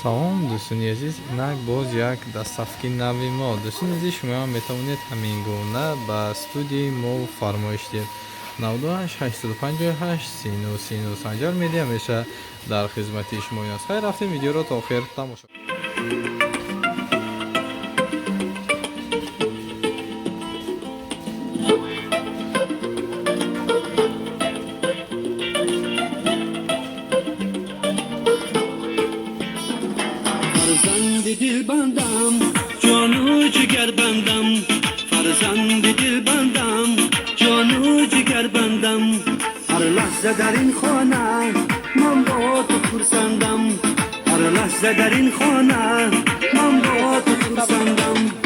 салом, дӯстони азиз, инак боз як дастсафки нави мо. Дӯстони азиз, шумоам метавонед ҳамин гуна ба студияи мо фармоиш диҳед. 98 858 39 39 Санҷар медиҳ ҳамеша дар хизмати шумо аст. Хайр, рафтем видеоро то охир тамошо. فرزند دل بندم جانو جگر بندم فرزند دل بندم جانو جگر بندم هر لحظه در این خانه من با تو خرسندم هر لحظه در این خانه من با تو خرسندم